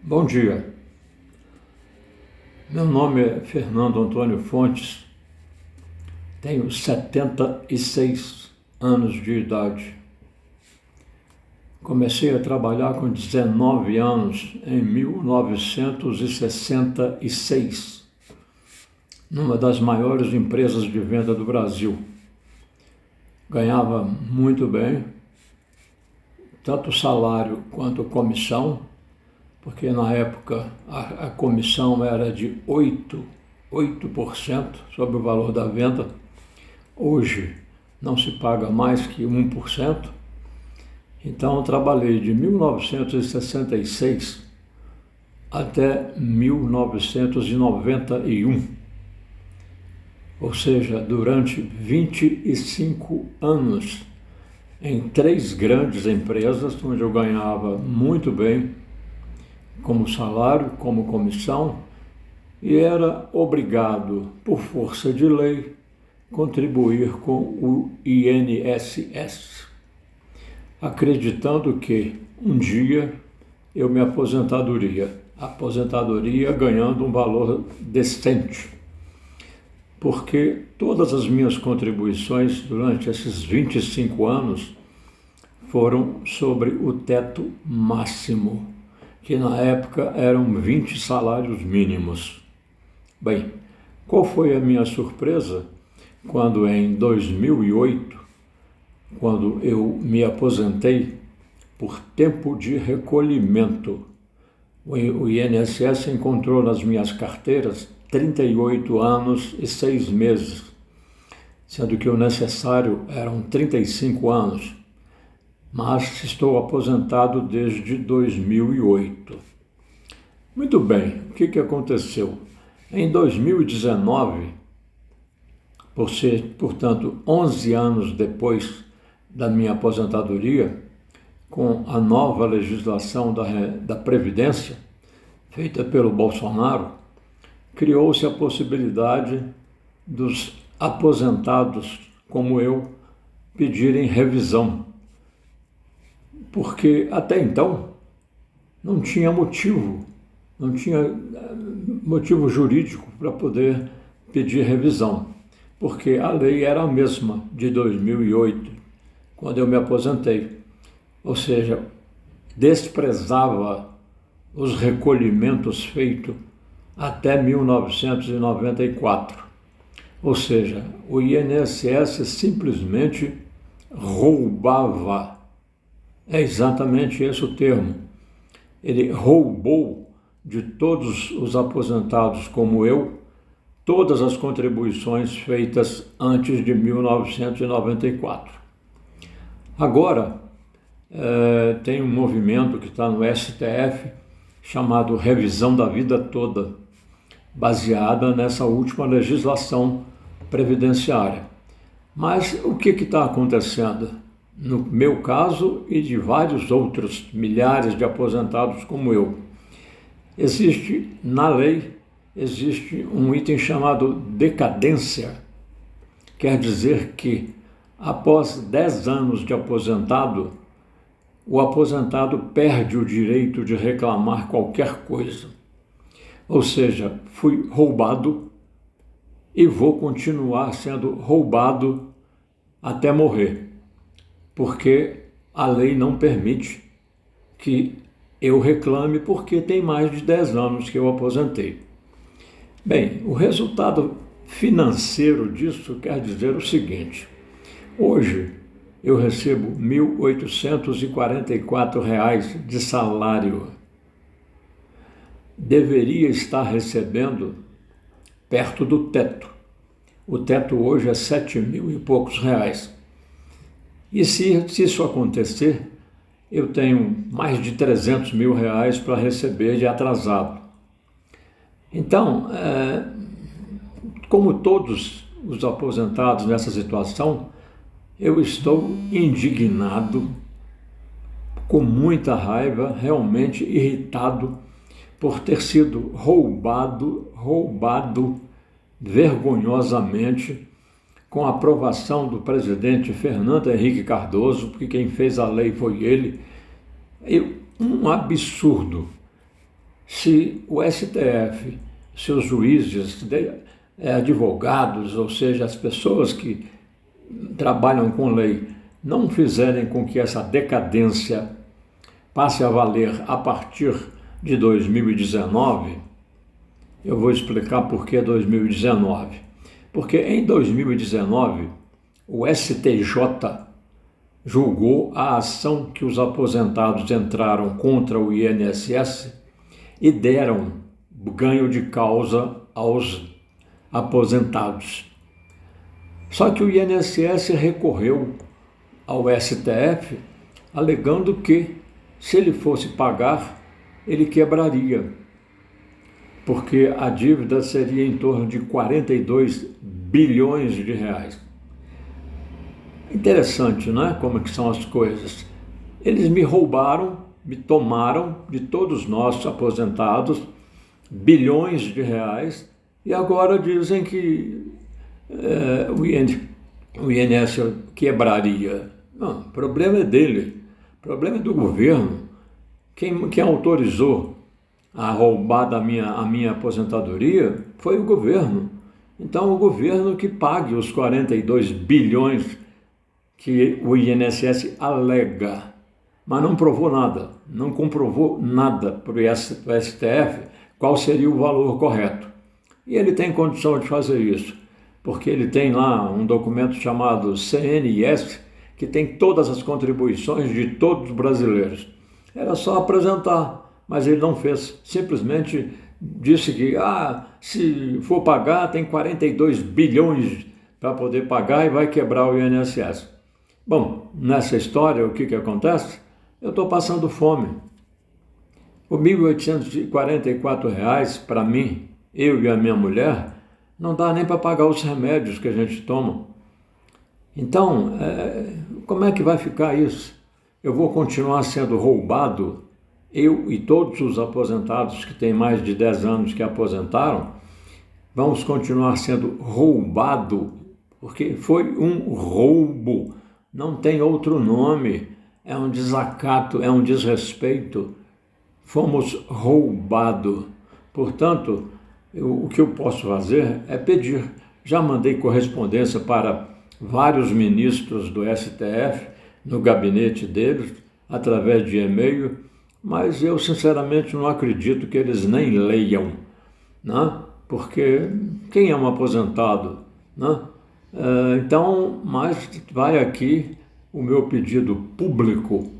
Bom dia, meu nome é Fernando Antônio Fontes, tenho 76 anos de idade. Comecei a trabalhar com 19 anos em 1966, numa das maiores empresas de venda do Brasil. Ganhava muito bem, tanto salário quanto comissão, porque na época a comissão era de 8% sobre o valor da venda. Hoje não se paga mais que 1%. Então eu trabalhei de 1966 até 1991, ou seja, durante 25 anos, em 3 grandes empresas, onde eu ganhava muito bem, como salário, como comissão, e era obrigado, por força de lei, contribuir com o INSS, acreditando que um dia eu me aposentadoria ganhando um valor decente, porque todas as minhas contribuições durante esses 25 anos foram sobre o teto máximo, que na época eram 20 salários mínimos. Bem, qual foi a minha surpresa quando em 2008, quando eu me aposentei por tempo de recolhimento, o INSS encontrou nas minhas carteiras 38 anos e 6 meses, sendo que o necessário eram 35 anos. Mas estou aposentado desde 2008. Muito bem, o que aconteceu? Em 2019, portanto, 11 anos depois da minha aposentadoria, com a nova legislação da Previdência, feita pelo Bolsonaro, criou-se a possibilidade dos aposentados como eu pedirem revisão, porque até então não tinha motivo jurídico para poder pedir revisão, porque a lei era a mesma de 2008, quando eu me aposentei, ou seja, desprezava os recolhimentos feitos até 1994, ou seja, o INSS simplesmente roubava. É exatamente esse o termo. Ele roubou de todos os aposentados como eu todas as contribuições feitas antes de 1994. Agora, tem um movimento que está no STF chamado Revisão da Vida Toda, baseada nessa última legislação previdenciária. Mas o que está acontecendo? No meu caso e de vários outros milhares de aposentados como eu, na lei existe um item chamado decadência. Quer dizer que, após 10 anos de aposentado, o aposentado perde o direito de reclamar qualquer coisa. Ou seja, fui roubado e vou continuar sendo roubado até morrer, porque a lei não permite que eu reclame, porque tem mais de 10 anos que eu aposentei. Bem, o resultado financeiro disso quer dizer o seguinte: hoje eu recebo R$ 1.844 de salário. Deveria estar recebendo perto do teto. O teto hoje é 7.000 e poucos reais. E se isso acontecer, eu tenho mais de 300 mil reais para receber de atrasado. Então, como todos os aposentados nessa situação, eu estou indignado, com muita raiva, realmente irritado por ter sido roubado vergonhosamente, com a aprovação do presidente Fernando Henrique Cardoso, porque quem fez a lei foi ele. Um absurdo. Se o STF, seus juízes, advogados, ou seja, as pessoas que trabalham com lei, não fizerem com que essa decadência passe a valer a partir de 2019, eu vou explicar por que 2019. Porque em 2019, o STJ julgou a ação que os aposentados entraram contra o INSS e deram ganho de causa aos aposentados. Só que o INSS recorreu ao STF, alegando que, se ele fosse pagar, ele quebraria, porque a dívida seria em torno de 42 bilhões de reais. Interessante, né? Como que são as coisas. Eles me roubaram, me tomaram de todos nós aposentados bilhões de reais e agora dizem que o INSS quebraria. Não, o problema é dele, o problema é do governo. Quem autorizou a roubar a minha aposentadoria foi o governo. Então o governo que pague os 42 bilhões que o INSS alega, mas não provou nada, não comprovou nada para o STF qual seria o valor correto. E ele tem condição de fazer isso, porque ele tem lá um documento chamado CNIS, que tem todas as contribuições de todos os brasileiros. Era só apresentar, mas ele não fez, simplesmente disse que se for pagar tem 42 bilhões para poder pagar e vai quebrar o INSS. Bom, nessa história, o que acontece? Eu estou passando fome. O R$ 1.844 para mim, eu e a minha mulher, não dá nem para pagar os remédios que a gente toma. Então, como é que vai ficar isso? Eu vou continuar sendo roubado, eu e todos os aposentados que têm mais de 10 anos que aposentaram, vamos continuar sendo roubados, porque foi um roubo. Não tem outro nome, é um desacato, é um desrespeito. Fomos roubados. Portanto, o que eu posso fazer é pedir. Já mandei correspondência para vários ministros do STF, no gabinete deles, através de e-mail, mas eu sinceramente não acredito que eles nem leiam, né? Porque quem é um aposentado, né? Então, mas vai aqui o meu pedido público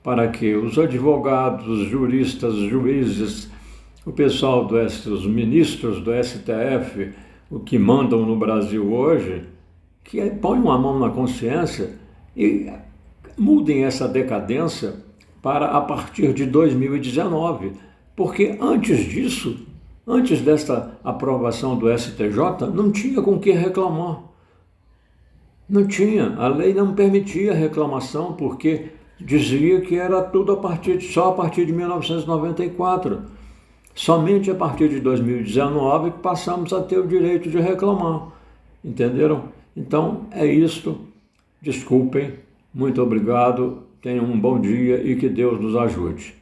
para que os advogados, os juristas, os juízes, o pessoal os ministros do STF, o que mandam no Brasil hoje, que ponham a mão na consciência e mudem essa decadência para a partir de 2019, porque antes disso, antes desta aprovação do STJ, não tinha com que reclamar. Não tinha, a lei não permitia reclamação, porque dizia que era tudo só a partir de 1994. Somente a partir de 2019 que passamos a ter o direito de reclamar. Entenderam? Então é isto. Desculpem, muito obrigado, tenham um bom dia e que Deus nos ajude.